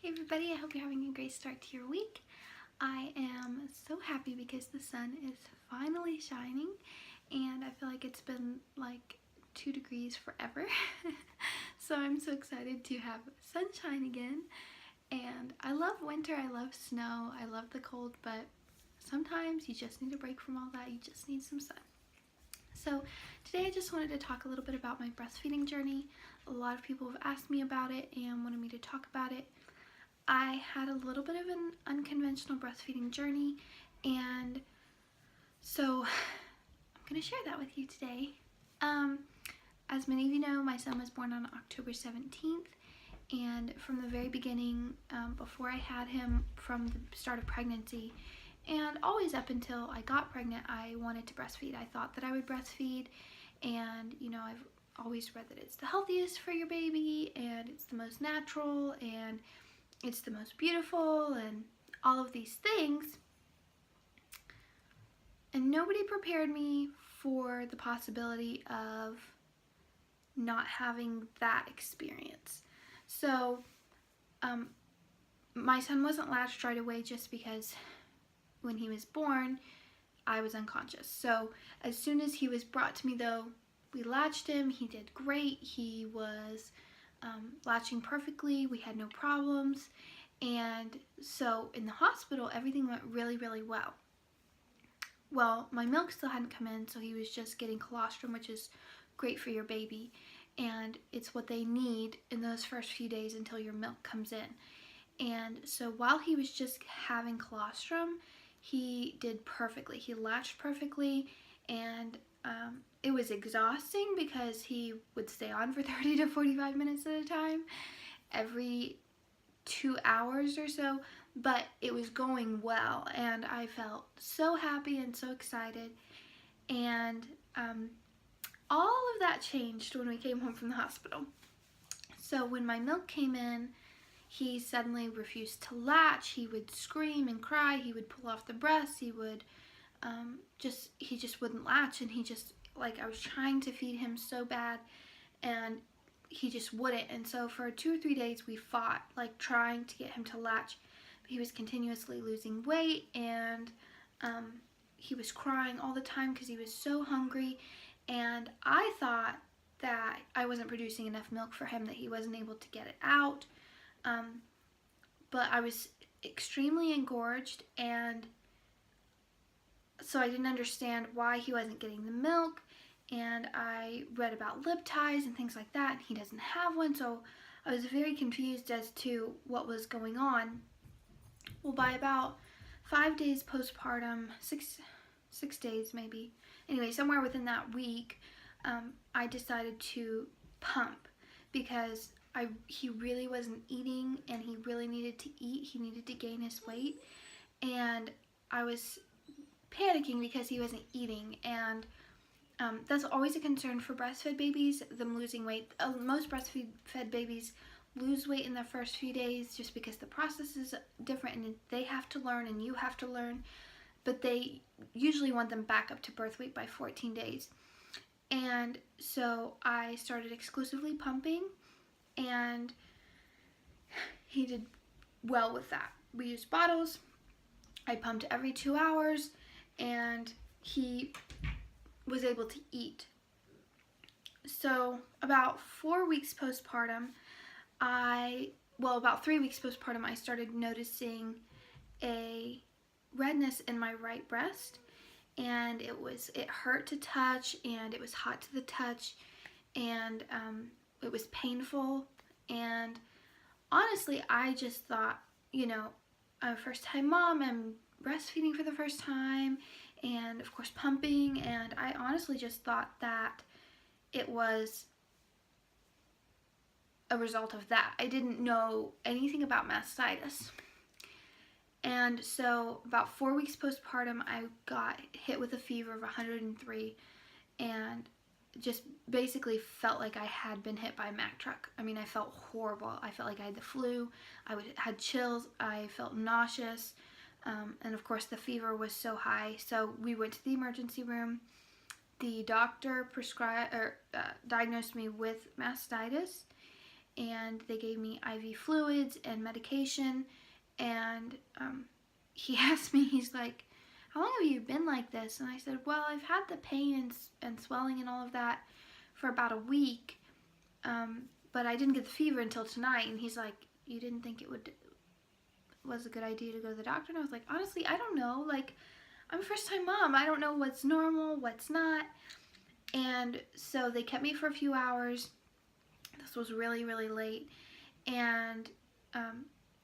Hey everybody, I hope you're having a great start to your week. I am so happy because the sun is finally shining and I feel like it's been like 2 degrees forever. So I'm so excited to have sunshine again. And I love winter, I love snow, I love the cold, but sometimes you just need a break from all that. You just need some sun. So today I just wanted to talk a little bit about my breastfeeding journey. A lot of people have asked me about it and wanted me to talk about it. I had a little bit of an unconventional breastfeeding journey, and so I'm going to share that with you today. As many of you know, my son was born on October 17th, and from the very beginning, before I had him, from the start of pregnancy, and always up until I got pregnant, I wanted to breastfeed. I thought that I would breastfeed, and I've always read that it's the healthiest for your baby, and it's the most natural, and it's the most beautiful, and all of these things. And nobody prepared me for the possibility of not having that experience. So my son wasn't latched right away just because when he was born, I was unconscious. So as soon as he was brought to me, though, we latched him. He did great. He was latching perfectly. We had no problems. And so in the hospital, everything went really, really well. Well, my milk still hadn't come in, so he was just getting colostrum, which is great for your baby. And it's what they need in those first few days until your milk comes in. And so while he was just having colostrum, he did perfectly. He latched perfectly, and it was exhausting because he would stay on for 30 to 45 minutes at a time every 2 hours or so, but it was going well, and I felt so happy and so excited. And all of that changed when we came home from the hospital. So when my milk came in, he suddenly refused to latch. He would scream and cry. He would pull off the breast. He would he just wouldn't latch, and he just, like, I was trying to feed him so bad, and he just wouldn't. And so for 2 or 3 days we fought, like, trying to get him to latch. But he was continuously losing weight, and he was crying all the time because he was so hungry. And I thought that I wasn't producing enough milk for him, that he wasn't able to get it out. But I was extremely engorged, and so I didn't understand why he wasn't getting the milk. And I read about lip ties and things like that, and he doesn't have one, so I was very confused as to what was going on. Well, by about 5 days postpartum, six days maybe, anyway, somewhere within that week, I decided to pump because he really wasn't eating, and he really needed to eat. He needed to gain his weight, and I was panicking because he wasn't eating. And that's always a concern for breastfed babies, them losing weight. Most breastfed babies lose weight in their first few days just because the process is different, and they have to learn and you have to learn, but they usually want them back up to birth weight by 14 days. And so I started exclusively pumping, and he did well with that. We used bottles. I pumped every 2 hours, and he was able to eat. So about 4 weeks postpartum, about 3 weeks postpartum, I started noticing a redness in my right breast, and it hurt to touch, and it was hot to the touch, and it was painful. And honestly, I just thought, I'm a first-time mom, I'm breastfeeding for the first time, and of course pumping, and I honestly just thought that it was a result of that. I didn't know anything about mastitis. And so about 4 weeks postpartum, I got hit with a fever of 103, and just basically felt like I had been hit by a Mack truck. I mean, I felt horrible. I felt like I had the flu. I had chills. I felt nauseous. And of course the fever was so high. So we went to the emergency room. The doctor diagnosed me with mastitis, and they gave me IV fluids and medication. And he asked me, he's like, how long have you been like this? And I said, well, I've had the pain and swelling and all of that for about a week, but I didn't get the fever until tonight. And he's like, you didn't think it was a good idea to go to the doctor? And I was like, honestly, I don't know. Like, I'm a first-time mom. I don't know what's normal, what's not. And so they kept me for a few hours. This was really, really late. And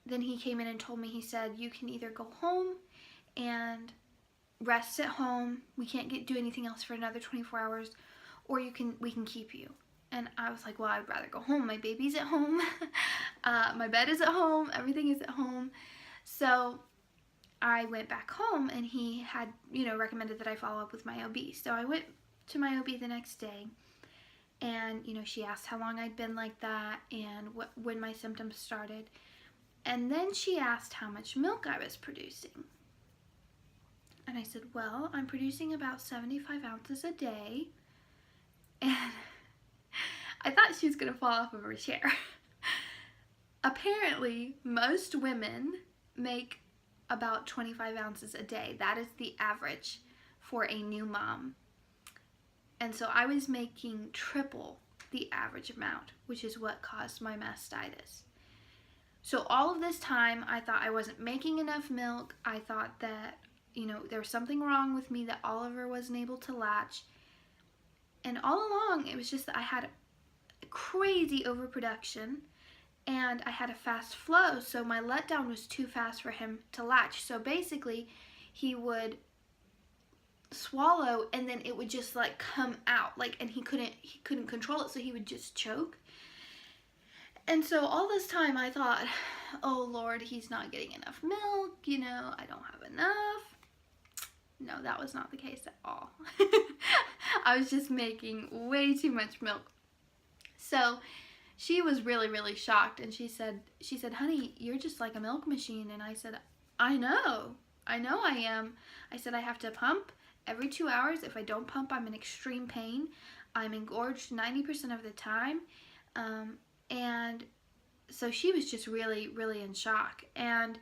then he came in and told me, he said, you can either go home and rest at home. We can't do anything else for another 24 hours, or we can keep you. And I was like, well, I'd rather go home. My baby's at home. My bed is at home. Everything is at home. So I went back home, and he had, recommended that I follow up with my OB. So I went to my OB the next day, and, she asked how long I'd been like that and when my symptoms started. And then she asked how much milk I was producing. And I said, well, I'm producing about 75 ounces a day. And I thought she was going to fall off of her chair. Apparently, most women make about 25 ounces a day. That is the average for a new mom. And so I was making triple the average amount, which is what caused my mastitis. So all of this time, I thought I wasn't making enough milk. I thought that, there was something wrong with me, that Oliver wasn't able to latch. And all along, it was just that I had crazy overproduction, and I had a fast flow, so my letdown was too fast for him to latch. So basically, he would swallow, and then it would just like come out, and he couldn't control it, so he would just choke. And so all this time I thought, oh Lord, he's not getting enough milk, I don't have enough. No, that was not the case at all. I was just making way too much milk. So she was really, really shocked, and she said, honey, you're just like a milk machine. And I said, I know I am. I said, I have to pump every 2 hours. If I don't pump, I'm in extreme pain. I'm engorged 90% of the time. And so she was just really, really in shock. And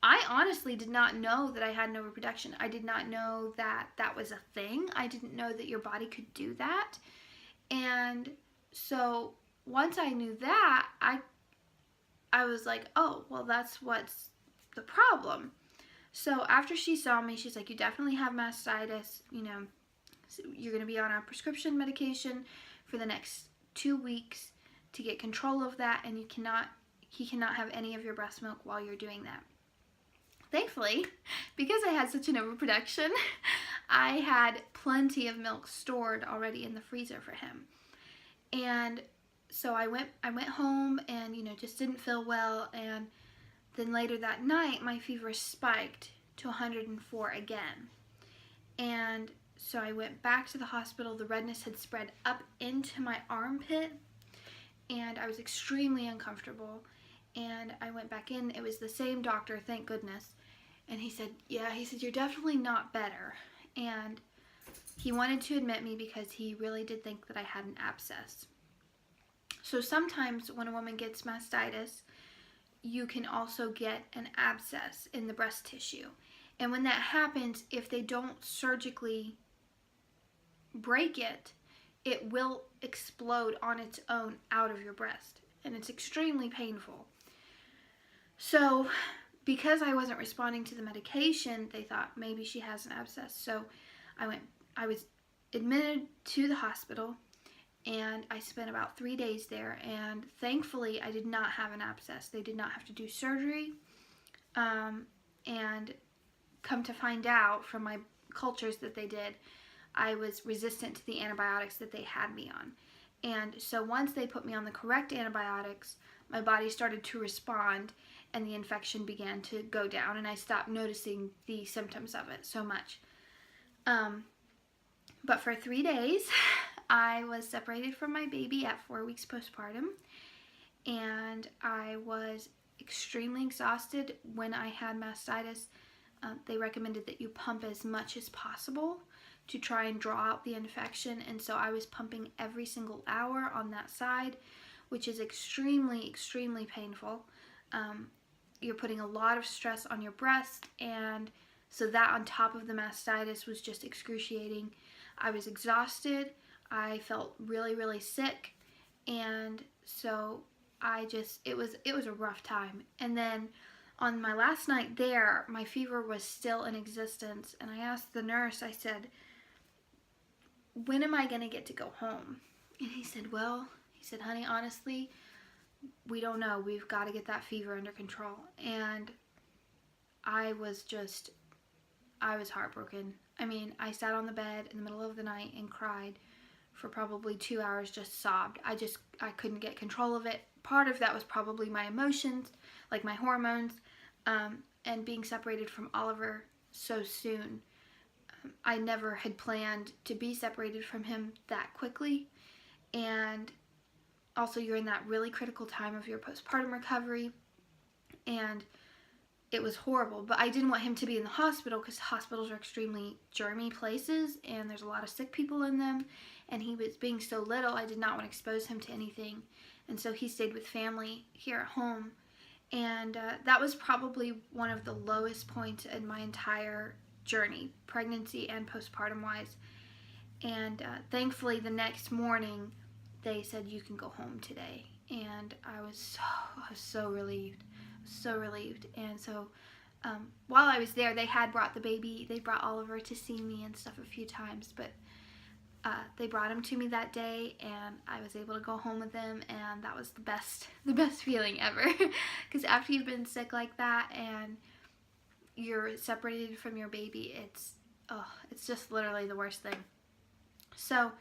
I honestly did not know that I had an overproduction. I did not know that that was a thing. I didn't know that your body could do that. And so once I knew that, I was like, oh, well, that's what's the problem. So after she saw me, she's like, you definitely have mastitis. You're going to be on a prescription medication for the next 2 weeks to get control of that, and he cannot have any of your breast milk while you're doing that. Thankfully, because I had such an overproduction, I had plenty of milk stored already in the freezer for him. And so I went home and, just didn't feel well. And then later that night, my fever spiked to 104 again. And so I went back to the hospital. The redness had spread up into my armpit, and I was extremely uncomfortable. And I went back in. It was the same doctor, thank goodness. And he said, you're definitely not better. And he wanted to admit me because he really did think that I had an abscess. So sometimes when a woman gets mastitis, you can also get an abscess in the breast tissue. And when that happens, if they don't surgically break it, it will explode on its own out of your breast. And it's extremely painful. So because I wasn't responding to the medication, they thought maybe she has an abscess. So I was admitted to the hospital, and I spent about 3 days there, and thankfully I did not have an abscess. They did not have to do surgery, and come to find out from my cultures that they did, I was resistant to the antibiotics that they had me on. And so once they put me on the correct antibiotics, my body started to respond, and the infection began to go down, and I stopped noticing the symptoms of it so much. But for 3 days, I was separated from my baby at 4 weeks postpartum, and I was extremely exhausted. When I had mastitis, they recommended that you pump as much as possible to try and draw out the infection, and so I was pumping every single hour on that side, which is extremely, extremely painful. You're putting a lot of stress on your breast, and so that on top of the mastitis was just excruciating. I was exhausted. I felt really, really sick, and so it was a rough time. And then on my last night there, my fever was still in existence, and I asked the nurse, I said, when am I going to get to go home? And he said, honey, honestly, we don't know. We've got to get that fever under control. And I was heartbroken. I mean, I sat on the bed in the middle of the night and cried for probably 2 hours, just sobbed. I couldn't get control of it. Part of that was probably my emotions, like my hormones, and being separated from Oliver so soon. I never had planned to be separated from him that quickly. And also, you're in that really critical time of your postpartum recovery, and it was horrible. But I didn't want him to be in the hospital because hospitals are extremely germy places, and there's a lot of sick people in them. And he was being so little, I did not want to expose him to anything. And so he stayed with family here at home. And that was probably one of the lowest points in my entire journey, pregnancy and postpartum wise. And thankfully, the next morning, they said, you can go home today. And I was so relieved, so relieved. And so while I was there, they had brought the baby. They brought Oliver to see me and stuff a few times, but they brought him to me that day, and I was able to go home with him, and that was the best feeling ever. Because after you've been sick like that and you're separated from your baby, it's just literally the worst thing. So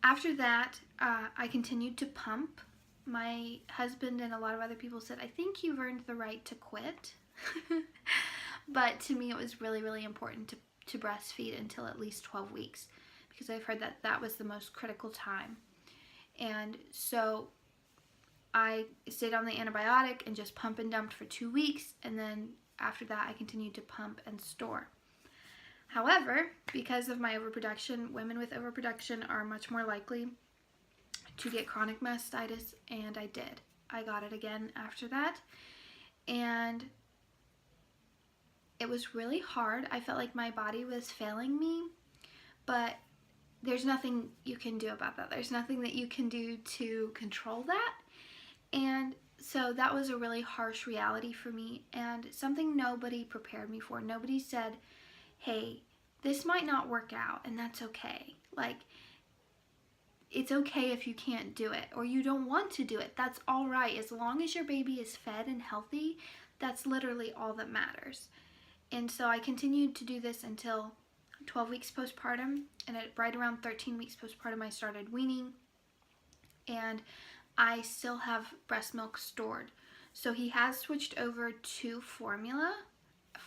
after that, I continued to pump. My husband and a lot of other people said, I think you've earned the right to quit. But to me, it was really, really important to breastfeed until at least 12 weeks. Because I've heard that was the most critical time. And so I stayed on the antibiotic and just pump and dumped for 2 weeks. And then after that, I continued to pump and store. However, because of my overproduction, women with overproduction are much more likely to get chronic mastitis, and I did. I got it again after that. And it was really hard. I felt like my body was failing me, but there's nothing you can do about that. There's nothing that you can do to control that. And so that was a really harsh reality for me, and something nobody prepared me for. Nobody said, hey, this might not work out, and that's okay. Like, it's okay if you can't do it or you don't want to do it. That's all right. As long as your baby is fed and healthy, that's literally all that matters. And so I continued to do this until 12 weeks postpartum, and right around 13 weeks postpartum, I started weaning, and I still have breast milk stored. So he has switched over to formula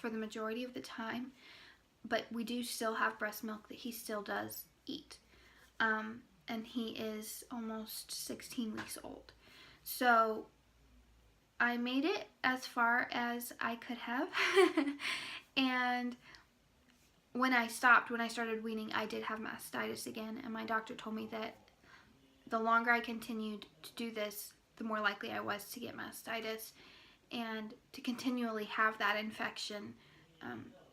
for the majority of the time, but we do still have breast milk that he still does eat. And he is almost 16 weeks old. So I made it as far as I could have. And when I started weaning, I did have mastitis again, and my doctor told me that the longer I continued to do this, the more likely I was to get mastitis, and to continually have that infection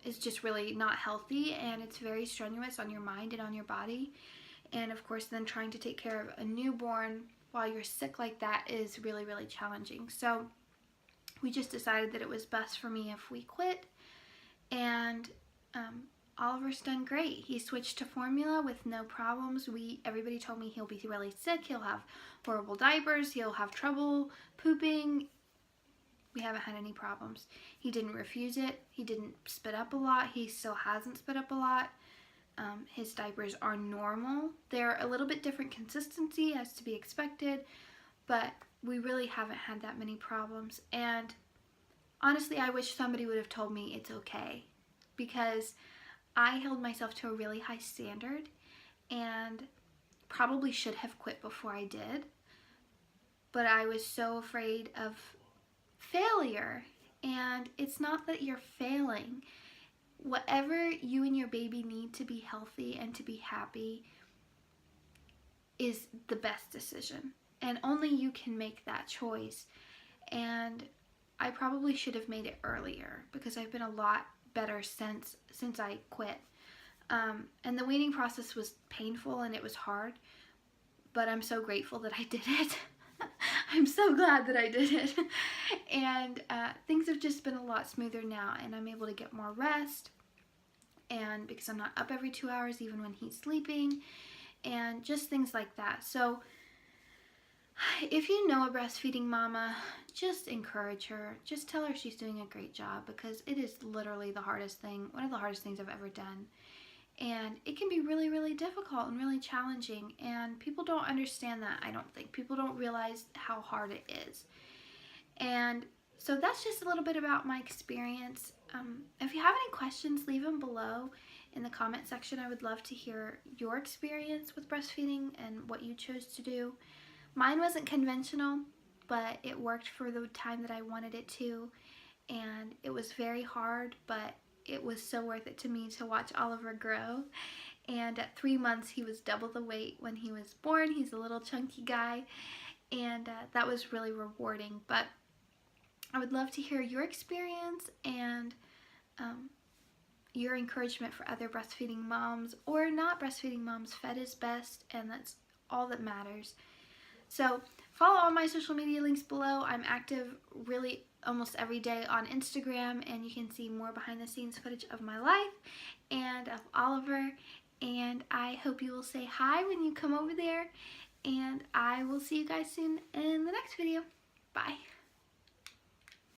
is just really not healthy, and it's very strenuous on your mind and on your body. And of course, then trying to take care of a newborn while you're sick like that is really, really challenging. So we just decided that it was best for me if we quit, and Oliver's done great. He switched to formula with no problems. Everybody told me he'll be really sick, he'll have horrible diapers, he'll have trouble pooping. We haven't had any problems. He didn't refuse it. He didn't spit up a lot. He still hasn't spit up a lot. His diapers are normal. They're a little bit different consistency, as to be expected, but we really haven't had that many problems. And honestly, I wish somebody would have told me it's okay, because I held myself to a really high standard and probably should have quit before I did. But I was so afraid of failure, and it's not that you're failing. Whatever you and your baby need to be healthy and to be happy is the best decision. and only you can make that choice. And I probably should have made it earlier because I've been a lot better since I quit. And the weaning process was painful and it was hard, but I'm so grateful that I did it. I'm so glad that I did it. And things have just been a lot smoother now, and I'm able to get more rest, and because I'm not up every 2 hours even when he's sleeping, and just things like that. So if you know a breastfeeding mama, just encourage her. Just tell her she's doing a great job, because it is literally the hardest thing, one of the hardest things I've ever done. And it can be really, really difficult and really challenging. And people don't understand that, I don't think. People don't realize how hard it is. And so that's just a little bit about my experience. If you have any questions, leave them below in the comment section. I would love to hear your experience with breastfeeding and what you chose to do. Mine wasn't conventional, but it worked for the time that I wanted it to. And it was very hard, but it was so worth it to me to watch Oliver grow. And at 3 months, he was double the weight when he was born. He's a little chunky guy, and that was really rewarding. But I would love to hear your experience and your encouragement for other breastfeeding moms or not breastfeeding moms. Fed is best, and that's all that matters. So follow all my social media links below. I'm active really almost every day on Instagram, and you can see more behind the scenes footage of my life and of Oliver. And I hope you will say hi when you come over there, and I will see you guys soon in the next video. Bye.